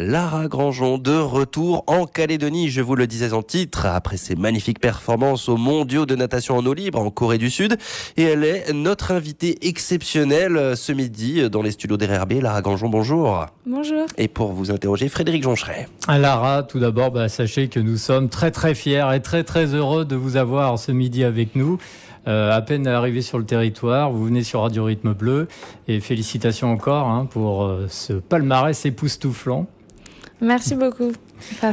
Lara Grandjean de retour en Calédonie, je vous le disais en titre, après ses magnifiques performances aux mondiaux de natation en eau libre en Corée du Sud. Et elle est notre invitée exceptionnelle ce midi dans les studios d'RRB. Lara Grandjean, bonjour. Bonjour. Et pour vous interroger, Frédéric Joncheret. Lara, tout d'abord, sachez que nous sommes très très fiers et très très heureux de vous avoir ce midi avec nous. À peine arrivé sur le territoire, vous venez sur Radio Rythme Bleu et félicitations encore pour ce palmarès époustouflant. Merci beaucoup.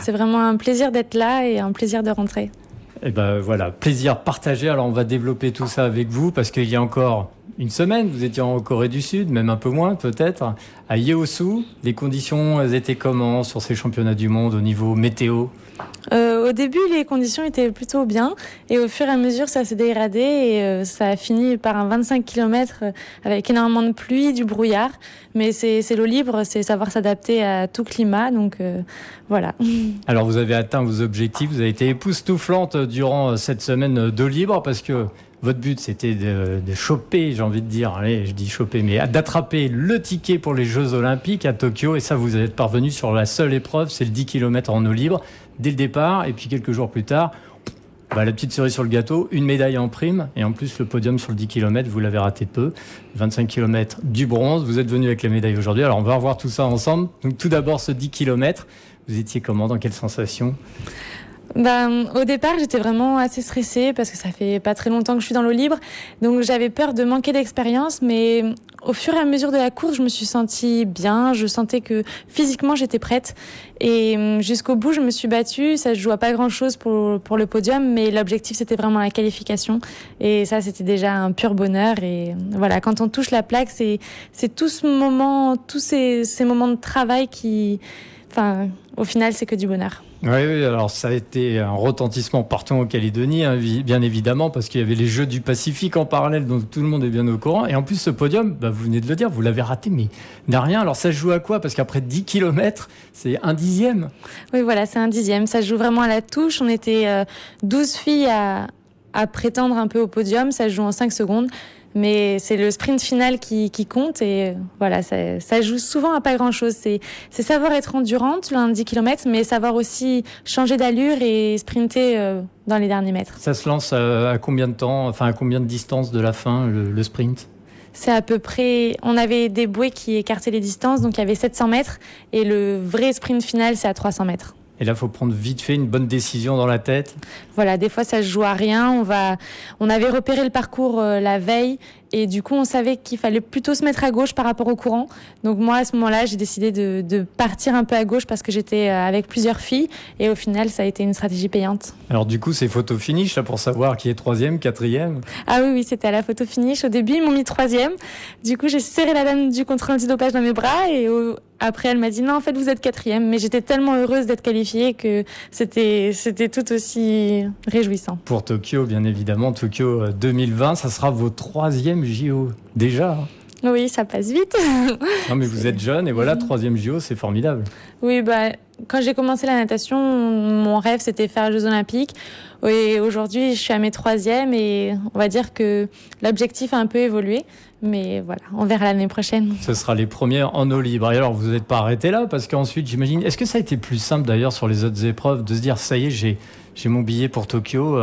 C'est vraiment un plaisir d'être là et un plaisir de rentrer. Et voilà, plaisir partagé. Alors on va développer tout ça avec vous parce qu'il y a encore une semaine, vous étiez en Corée du Sud, même un peu moins peut-être, à Yeosu. Les conditions étaient comment sur ces championnats du monde au niveau météo ? Au début, les conditions étaient plutôt bien et au fur et à mesure, ça s'est dégradé et ça a fini par un 25 km avec énormément de pluie, du brouillard. Mais c'est l'eau libre, c'est savoir s'adapter à tout climat, donc voilà. Alors vous avez atteint vos objectifs, vous avez été époustouflante durant cette semaine d'eau libre parce que votre but, c'était de choper, j'ai envie de dire, allez, je dis choper, mais d'attraper le ticket pour les Jeux Olympiques à Tokyo. Et ça, vous êtes parvenu sur la seule épreuve, c'est le 10 km en eau libre, dès le départ. Et puis quelques jours plus tard, la petite cerise sur le gâteau, une médaille en prime. Et en plus, le podium sur le 10 km, vous l'avez raté peu. 25 km du bronze, vous êtes venu avec la médaille aujourd'hui. Alors, on va revoir tout ça ensemble. Donc, tout d'abord, ce 10 km, vous étiez comment, dans quelle sensation ? Au départ, j'étais vraiment assez stressée parce que ça fait pas très longtemps que je suis dans l'eau libre. Donc, j'avais peur de manquer d'expérience. Mais au fur et à mesure de la course, je me suis sentie bien. Je sentais que physiquement, j'étais prête. Et jusqu'au bout, je me suis battue. Ça se joue à pas grand-chose pour le podium. Mais l'objectif, c'était vraiment la qualification. Et ça, c'était déjà un pur bonheur. Et voilà, quand on touche la plaque, c'est tout ce moment, tous ces moments de travail qui... au final, c'est que du bonheur. Oui, alors ça a été un retentissement partout en Calédonie, bien évidemment, parce qu'il y avait les Jeux du Pacifique en parallèle, donc tout le monde est bien au courant. Et en plus, ce podium, vous venez de le dire, vous l'avez raté, mais n'a rien. Alors ça se joue à quoi ? Parce qu'après 10 km, c'est un dixième. Oui, voilà, c'est un dixième. Ça se joue vraiment à la touche. On était 12 filles à prétendre un peu au podium. Ça se joue en 5 secondes. Mais c'est le sprint final qui compte et voilà, ça joue souvent à pas grand-chose. C'est savoir être endurante, le 10 km, mais savoir aussi changer d'allure et sprinter dans les derniers mètres. Ça se lance à combien de temps, à combien de distance de la fin, le sprint ? C'est à peu près... On avait des bouées qui écartaient les distances, donc il y avait 700 mètres et le vrai sprint final, c'est à 300 mètres. Et là, il faut prendre vite fait une bonne décision dans la tête. Voilà, des fois, ça se joue à rien. On avait repéré le parcours la veille et du coup, on savait qu'il fallait plutôt se mettre à gauche par rapport au courant. Donc moi, à ce moment-là, j'ai décidé de partir un peu à gauche parce que j'étais avec plusieurs filles et au final, ça a été une stratégie payante. Alors du coup, c'est photo finish là, pour savoir qui est 3e, 4e. Ah oui, c'était à la photo finish. Au début, ils m'ont mis 3e. Du coup, j'ai serré la dame du contrôle antidopage dans mes bras et après, elle m'a dit non, en fait, vous êtes 4e. Mais j'étais tellement heureuse d'être qualifiée que c'était tout aussi réjouissant. Pour Tokyo, bien évidemment, Tokyo 2020, ça sera vos 3e JO déjà. Oui, ça passe vite. Non, mais vous êtes jeune et voilà, 3e JO, c'est formidable. Oui, quand j'ai commencé la natation, mon rêve, c'était faire les Jeux Olympiques. Et aujourd'hui, je suis à mes 3e et on va dire que l'objectif a un peu évolué. Mais voilà, on verra l'année prochaine. Ce sera les premières en eau libre. Et alors, vous n'êtes pas arrêté là parce qu'ensuite, j'imagine... Est-ce que ça a été plus simple d'ailleurs sur les autres épreuves de se dire, ça y est, j'ai mon billet pour Tokyo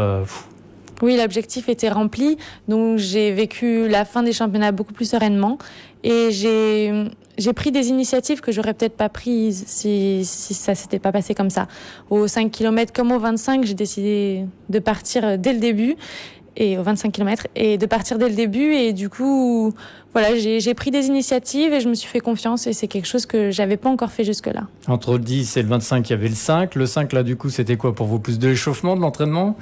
Oui, l'objectif était rempli. Donc, j'ai vécu la fin des championnats beaucoup plus sereinement. Et j'ai pris des initiatives que j'aurais peut-être pas prises si ça s'était pas passé comme ça. Aux 5 km comme aux 25, j'ai décidé de partir dès le début. Et aux 25 km, et de partir dès le début. Et du coup, voilà, j'ai pris des initiatives et je me suis fait confiance. Et c'est quelque chose que j'avais pas encore fait jusque-là. Entre le 10 et le 25, il y avait le 5. Le 5, là, du coup, c'était quoi pour vous ? Plus de l'échauffement, de l'entraînement ?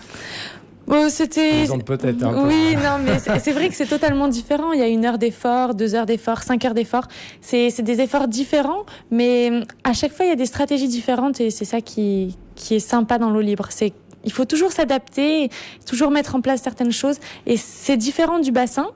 C'était... Peut-être, oui, non, mais c'est vrai que c'est totalement différent. Il y a 1 heure d'effort, 2 heures d'effort, 5 heures d'effort. C'est des efforts différents, mais à chaque fois, il y a des stratégies différentes et c'est ça qui est sympa dans l'eau libre. Il faut toujours s'adapter, toujours mettre en place certaines choses. Et c'est différent du bassin,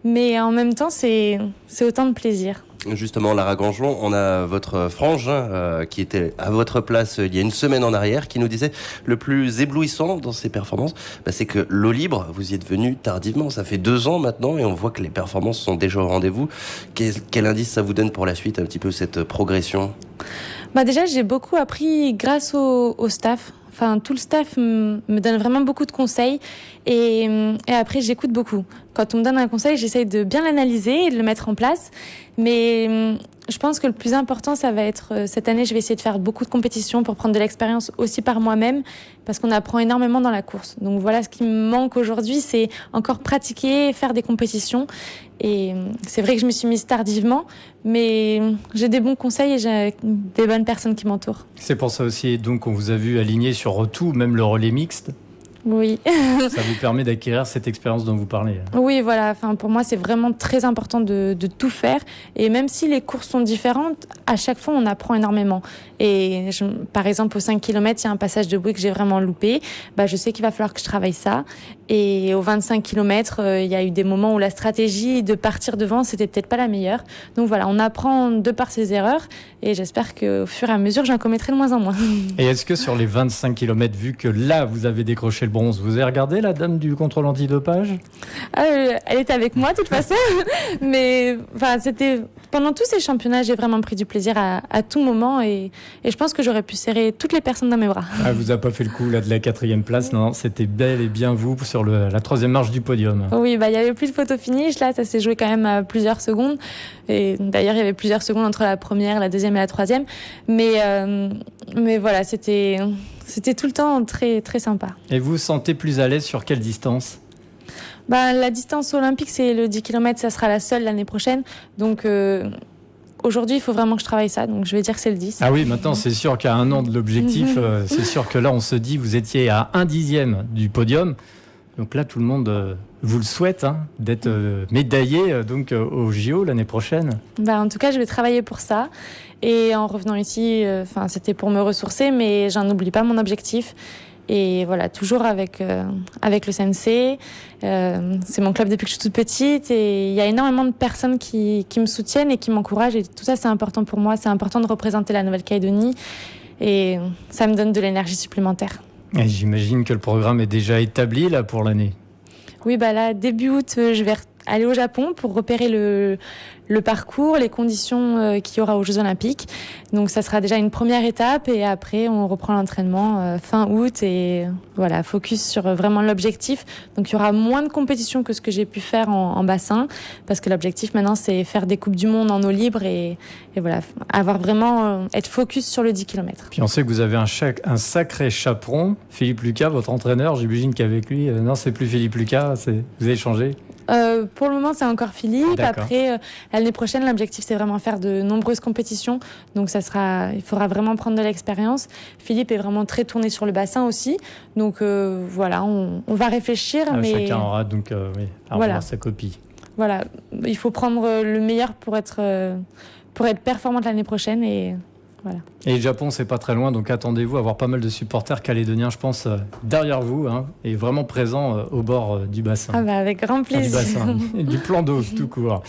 mais en même temps, c'est autant de plaisir. Justement, Lara Grandjean, on a votre frangin qui était à votre place il y a une semaine en arrière, qui nous disait le plus éblouissant dans ses performances, c'est que l'eau libre, vous y êtes venu tardivement. Ça fait 2 ans maintenant et on voit que les performances sont déjà au rendez-vous. Quel indice ça vous donne pour la suite, un petit peu cette progression ? Déjà, j'ai beaucoup appris grâce au staff. Enfin, tout le staff me donne vraiment beaucoup de conseils et après, j'écoute beaucoup. Quand on me donne un conseil, j'essaye de bien l'analyser et de le mettre en place. Mais je pense que le plus important, ça va être cette année, je vais essayer de faire beaucoup de compétitions pour prendre de l'expérience aussi par moi-même parce qu'on apprend énormément dans la course. Donc voilà, ce qui me manque aujourd'hui, c'est encore pratiquer, faire des compétitions. Et c'est vrai que je me suis mise tardivement, mais j'ai des bons conseils et j'ai des bonnes personnes qui m'entourent. C'est pour ça aussi donc qu'on vous a vu aligné sur tout, même le relais mixte. Oui. Ça vous permet d'acquérir cette expérience dont vous parlez. Oui, voilà. Enfin, pour moi, c'est vraiment très important de tout faire. Et même si les courses sont différentes, à chaque fois, on apprend énormément. Et par exemple, aux 5 km, il y a un passage de bouée que j'ai vraiment loupé. Je sais qu'il va falloir que je travaille ça. Et aux 25 km, il y a eu des moments où la stratégie de partir devant, c'était peut-être pas la meilleure. Donc voilà, on apprend de par ses erreurs. Et j'espère qu'au fur et à mesure, j'en commettrai de moins en moins. Et est-ce que sur les 25 km, vu que là, vous avez décroché le bronze, vous avez regardé la dame du contrôle antidopage ? Elle était avec moi de toute façon, mais c'était pendant tous ces championnats, j'ai vraiment pris du plaisir à tout moment et je pense que j'aurais pu serrer toutes les personnes dans mes bras. Vous a pas fait le coup là de la 4e place, non, c'était bel et bien vous sur la 3e marche du podium. Oui, il y avait plus de photo finish, là ça s'est joué quand même à plusieurs secondes et d'ailleurs il y avait plusieurs secondes entre la première, la deuxième et la troisième, mais voilà, c'était tout le temps très, très sympa. Et vous vous sentez plus à l'aise sur quelle distance ? La distance olympique, c'est le 10 km, ça sera la seule l'année prochaine. Donc aujourd'hui, il faut vraiment que je travaille ça. Donc je vais dire que c'est le 10. Ah oui, maintenant c'est sûr qu'à un an de l'objectif, c'est sûr que là on se dit, vous étiez à 1/10 du podium. Donc là, tout le monde vous le souhaite, d'être médaillé au JO l'année prochaine. En tout cas, je vais travailler pour ça. Et en revenant ici, c'était pour me ressourcer, mais j'en oublie pas mon objectif. Et voilà, toujours avec le CNC. C'est mon club depuis que je suis toute petite. Et il y a énormément de personnes qui me soutiennent et qui m'encouragent. Et tout ça, c'est important pour moi. C'est important de représenter la Nouvelle-Calédonie. Et ça me donne de l'énergie supplémentaire. Et j'imagine que le programme est déjà établi là pour l'année. Oui, là, début août, je vais aller au Japon pour repérer le parcours, les conditions qu'il y aura aux Jeux Olympiques. Donc ça sera déjà une première étape et après on reprend l'entraînement fin août et voilà, focus sur vraiment l'objectif. Donc il y aura moins de compétitions que ce que j'ai pu faire en bassin parce que l'objectif maintenant c'est faire des Coupes du Monde en eau libre et voilà, avoir vraiment être focus sur le 10 km. Puis on sait que vous avez un sacré chaperon, Philippe Lucas, votre entraîneur. J'imagine qu'avec lui, non, c'est plus Philippe Lucas, vous avez changé. Pour le moment, c'est encore Philippe. D'accord. Après, l'année prochaine, l'objectif, c'est vraiment faire de nombreuses compétitions. Donc, il faudra vraiment prendre de l'expérience. Philippe est vraiment très tourné sur le bassin aussi. Donc, voilà, on va réfléchir. Mais chacun aura donc voilà. sa copie. Voilà, il faut prendre le meilleur pour être performante l'année prochaine et voilà. Et le Japon, c'est pas très loin, donc attendez-vous à avoir pas mal de supporters calédoniens, je pense, derrière vous, et vraiment présents au bord du bassin. Avec grand plaisir. Du bassin, du plan d'eau, tout court.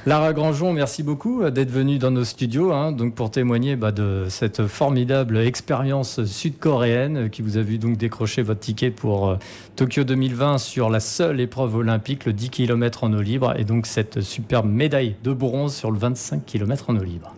Lara Grandjean, merci beaucoup d'être venue dans nos studios, donc pour témoigner de cette formidable expérience sud-coréenne qui vous a vu donc décrocher votre ticket pour Tokyo 2020 sur la seule épreuve olympique, le 10 km en eau libre, et donc cette superbe médaille de bronze sur le 25 km en eau libre.